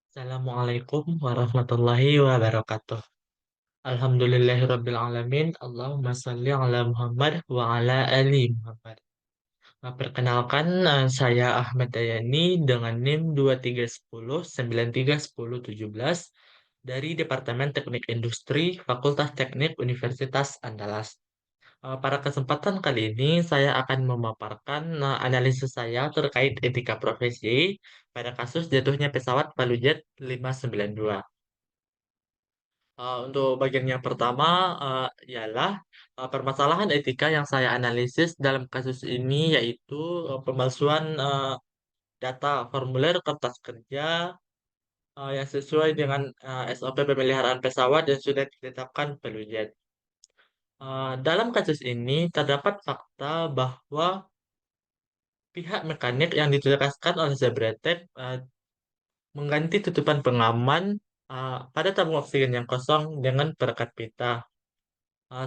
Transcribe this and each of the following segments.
Assalamualaikum warahmatullahi wabarakatuh. Alhamdulillahirrabbilalamin. Allahumma salli ala Muhammad wa ala ali Muhammad. Perkenalkan, saya Ahmad Dayani dengan NIM 2310931017 dari Departemen Teknik Industri Fakultas Teknik Universitas Andalas. Pada kesempatan kali ini, saya akan memaparkan analisis saya terkait etika profesi pada kasus jatuhnya pesawat Palujet 592. Untuk bagian yang pertama ialah permasalahan etika yang saya analisis dalam kasus ini yaitu pemalsuan data formulir kertas kerja yang sesuai dengan SOP pemeliharaan pesawat yang sudah ditetapkan Pelujet. Dalam kasus ini terdapat fakta bahwa pihak mekanik yang ditugaskan oleh Zebretek mengganti tutupan pengaman pada tabung oksigen yang kosong dengan perekat pita.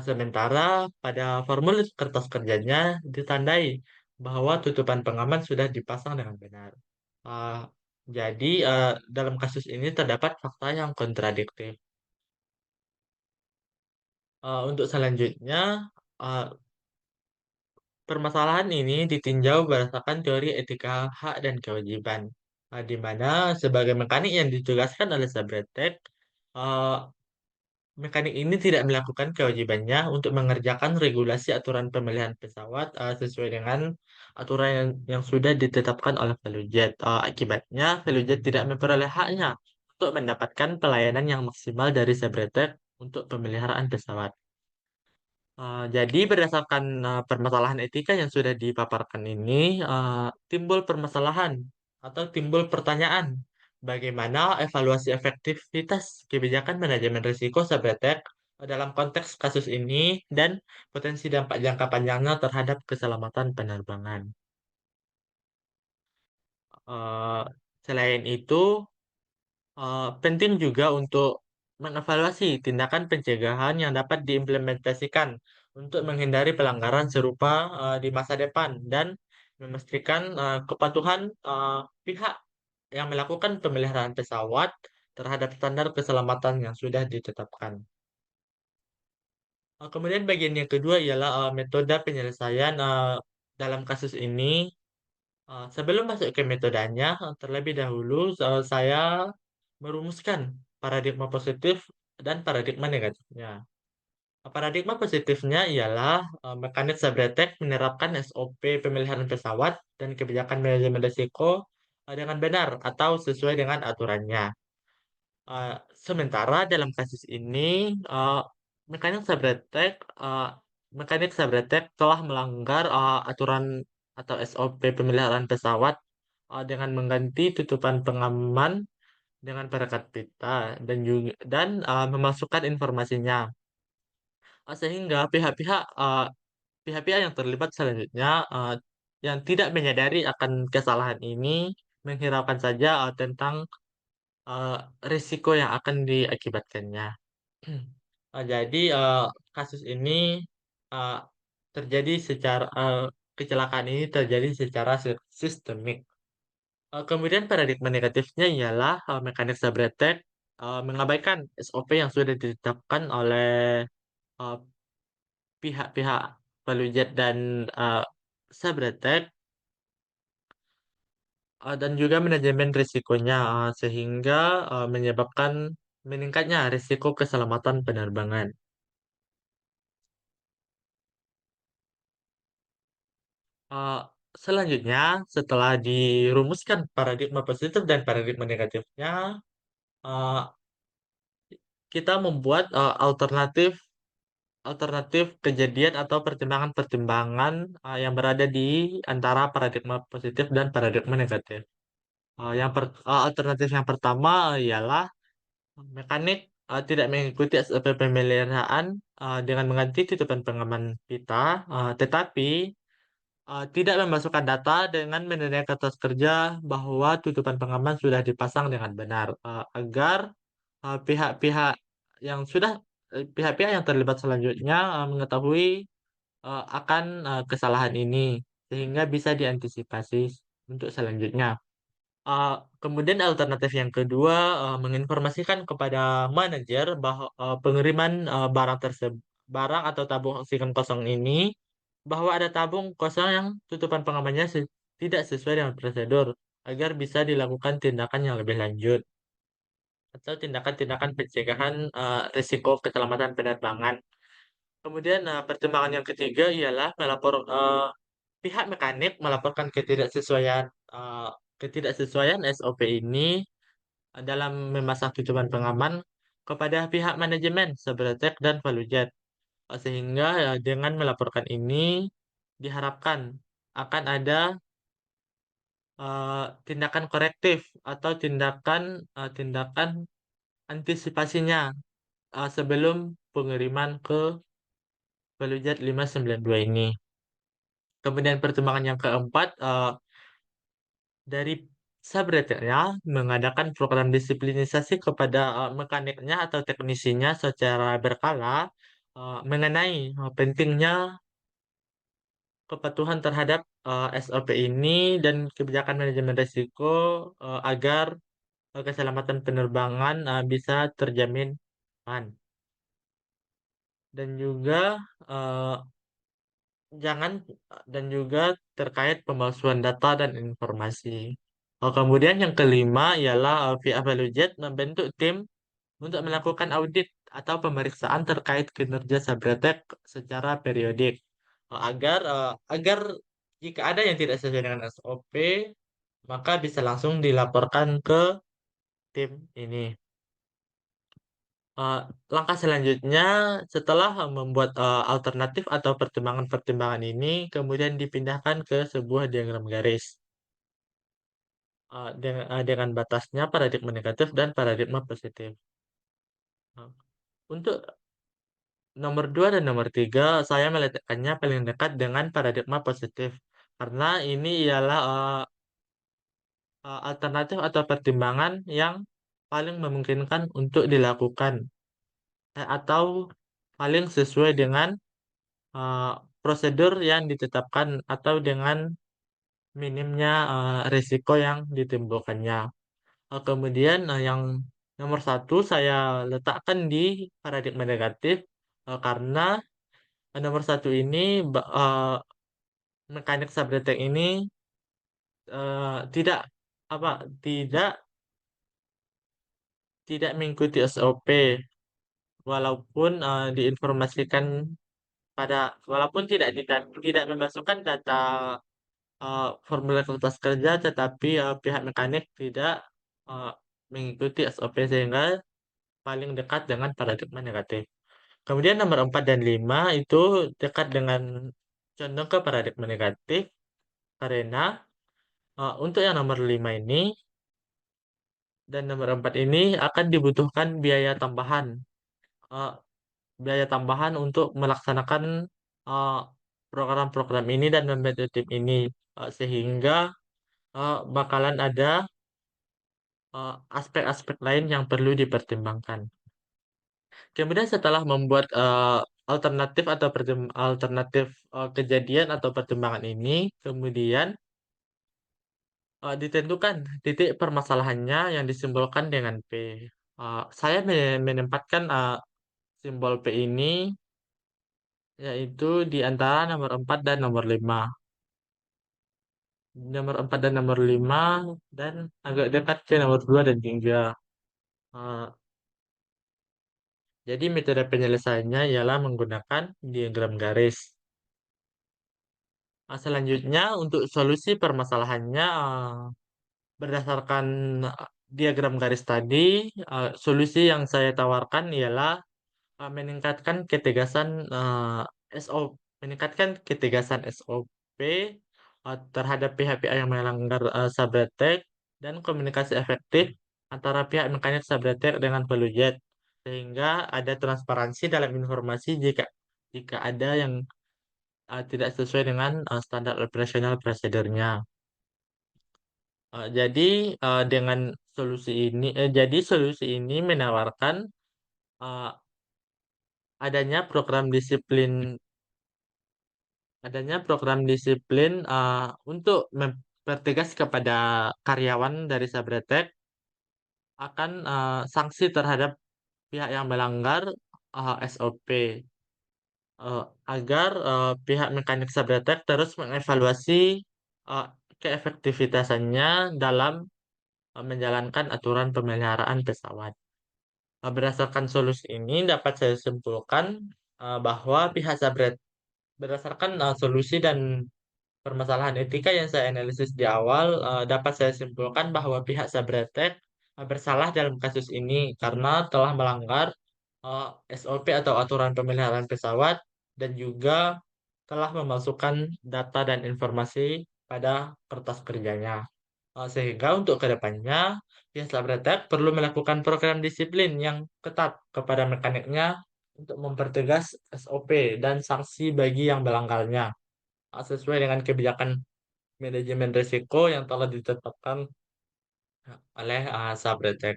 Sementara pada formulir kertas kerjanya ditandai bahwa tutupan pengaman sudah dipasang dengan benar. Ah, jadi dalam kasus ini terdapat fakta yang kontradiktif. Untuk selanjutnya, ah, permasalahan ini ditinjau berdasarkan teori etika hak dan kewajiban, di mana sebagai mekanik yang ditugaskan oleh Sabretek, mekanik ini tidak melakukan kewajibannya untuk mengerjakan regulasi aturan pemilihan pesawat sesuai dengan aturan yang sudah ditetapkan oleh Velojet. Akibatnya, Velojet tidak memperoleh haknya untuk mendapatkan pelayanan yang maksimal dari Sabretek untuk pemeliharaan pesawat. Jadi berdasarkan permasalahan etika yang sudah dipaparkan ini, timbul permasalahan atau timbul pertanyaan, bagaimana evaluasi efektivitas kebijakan manajemen risiko Sabetek dalam konteks kasus ini dan potensi dampak jangka panjangnya terhadap keselamatan penerbangan. Eh, Selain itu, penting juga untuk mengevaluasi tindakan pencegahan yang dapat diimplementasikan untuk menghindari pelanggaran serupa di masa depan dan memastikan kepatuhan pihak yang melakukan pemeliharaan pesawat terhadap standar keselamatan yang sudah ditetapkan. Kemudian bagian yang kedua ialah metode penyelesaian dalam kasus ini. Sebelum masuk ke metodenya, terlebih dahulu saya merumuskan paradigma positif dan paradigma negatifnya. Paradigma positifnya ialah mekanik Sabretek menerapkan SOP pemeliharaan pesawat dan kebijakan manajemen risiko dengan benar atau sesuai dengan aturannya. Eh, Sementara dalam kasus ini, eh, mekanik Sabretek, eh, mekanik Sabretek telah melanggar aturan atau SOP pemeliharaan pesawat dengan mengganti tutupan pengaman dengan perekat pita dan memasukkan informasinya. Sehingga pihak-pihak yang terlibat selanjutnya yang tidak menyadari akan kesalahan ini menghiraukan saja tentang eh, risiko yang akan diakibatkannya. Jadi kasus ini eh, terjadi secara kecelakaan ini terjadi secara sistemik. Kemudian paradigma negatifnya ialah mekanik Sabretek mengabaikan SOP yang sudah ditetapkan oleh eh, pihak-pihak Palujet dan eh, Sabretek dan juga manajemen risikonya sehingga menyebabkan meningkatnya risiko keselamatan penerbangan. Eh, Selanjutnya, setelah dirumuskan paradigma positif dan paradigma negatifnya, eh, kita membuat alternatif alternatif kejadian atau pertimbangan-pertimbangan yang berada di antara paradigma positif dan paradigma negatif. Alternatif yang pertama ialah mekanik tidak mengikuti SOP pemeliharaan dengan mengganti tutupan pengaman pita, tetapi tidak memasukkan data dengan menilai kertas kerja bahwa tutupan pengaman sudah dipasang dengan benar agar pihak-pihak yang sudah pihak-pihak yang terlibat selanjutnya mengetahui akan kesalahan ini sehingga bisa diantisipasi untuk selanjutnya. Uh, Kemudian alternatif yang kedua, menginformasikan kepada manajer bahwa pengiriman barang tersebut, barang atau tabung oksigen kosong ini, bahwa ada tabung kosong yang tutupan pengamannya tidak sesuai dengan prosedur, agar bisa dilakukan tindakan yang lebih lanjut atau tindakan-tindakan pencegahan risiko keselamatan penerbangan. Kemudian pertimbangan yang ketiga ialah pihak mekanik melaporkan ketidaksesuaian SOP ini dalam memasang tutupan pengaman kepada pihak manajemen Sabretek dan Valujet. Sehingga dengan melaporkan ini diharapkan akan ada tindakan korektif atau tindakan antisipasinya sebelum pengiriman ke Valujet 592 ini. Kemudian pertimbangan yang keempat, dari Sabretelnya mengadakan program disiplinisasi kepada mekaniknya atau teknisinya secara berkala mengenai pentingnya kepatuhan terhadap SOP ini dan kebijakan manajemen risiko agar keselamatan penerbangan bisa terjamin aman. Dan juga eh, jangan dan juga terkait pemalsuan data dan informasi. Kemudian yang kelima ialah via Valuejet membentuk tim untuk melakukan audit atau pemeriksaan terkait kinerja Sabretek secara periodik. Agar jika ada yang tidak sesuai dengan SOP, maka bisa langsung dilaporkan ke tim ini. Eh, Langkah selanjutnya setelah membuat alternatif atau pertimbangan-pertimbangan ini kemudian dipindahkan ke sebuah diagram garis dengan batasnya paradigma negatif dan paradigma positif. Nah, untuk nomor 2 dan nomor 3 saya meletakkannya paling dekat dengan paradigma positif karena ini ialah alternatif atau pertimbangan yang paling memungkinkan untuk dilakukan atau paling sesuai dengan uh, prosedur yang ditetapkan atau dengan minimnya risiko yang ditimbulkannya. Kemudian yang nomor satu saya letakkan di paradigma negatif karena nomor satu ini mekanik subdetek ini tidak apa tidak tidak mengikuti SOP walaupun diinformasikan walaupun tidak memasukkan data formulir kertas kerja, tetapi pihak mekanik tidak uh, mengikuti SOP sehingga paling dekat dengan paradigma negatif. Kemudian nomor 4 dan 5 itu dekat dengan condong ke paradigma negatif karena untuk yang nomor 5 ini dan nomor 4 ini akan dibutuhkan uh, biaya tambahan untuk melaksanakan uh, program-program ini dan membentuk tim ini. Sehingga bakalan ada aspek-aspek lain yang perlu dipertimbangkan. Kemudian setelah membuat alternatif atau alternatif kejadian atau pertimbangan ini, kemudian ditentukan titik permasalahannya yang disimbolkan dengan P. Saya menempatkan simbol P ini yaitu di antara nomor 4 dan nomor 5. Nomor 4 dan nomor 5 dan agak dekat ke nomor 2 dan 3. Eh, Jadi metode penyelesaiannya ialah menggunakan diagram garis. Selanjutnya untuk solusi permasalahannya berdasarkan diagram garis tadi, solusi yang saya tawarkan ialah meningkatkan ketegasan meningkatkan ketegasan SOP terhadap pihak-pihak yang melanggar Sabretek dan komunikasi efektif antara pihak mekanik Sabretek dengan Volujet sehingga ada transparansi dalam informasi jika ada yang tidak sesuai dengan standar operasional prosedurnya. Jadi dengan solusi ini menawarkan uh, adanya program disiplin adanya program disiplin untuk bertegas kepada karyawan dari Sabretek akan sanksi terhadap pihak yang melanggar SOP, agar pihak mekanik Sabretek terus mengevaluasi keefektivitasannya dalam menjalankan aturan pemeliharaan pesawat. Berdasarkan solusi ini dapat saya simpulkan bahwa pihak Sabret berdasarkan solusi dan permasalahan etika yang saya analisis di awal, dapat saya simpulkan bahwa pihak Sabretek bersalah dalam kasus ini karena telah melanggar SOP atau aturan pemeliharaan pesawat dan juga telah memasukkan data dan informasi pada kertas kerjanya. Sehingga untuk kedepannya, pihak Sabretek perlu melakukan program disiplin yang ketat kepada mekaniknya untuk mempertegas SOP dan sanksi bagi yang melanggarnya, sesuai dengan kebijakan manajemen risiko yang telah ditetapkan oleh Sabretek.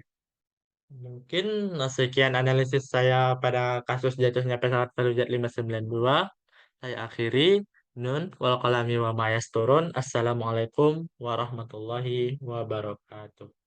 Mungkin sekian analisis saya pada kasus jatuhnya pesawat Peugeot 592. Saya akhiri. Nun wal qalami wa ma yasturun. Assalamualaikum warahmatullahi wabarakatuh.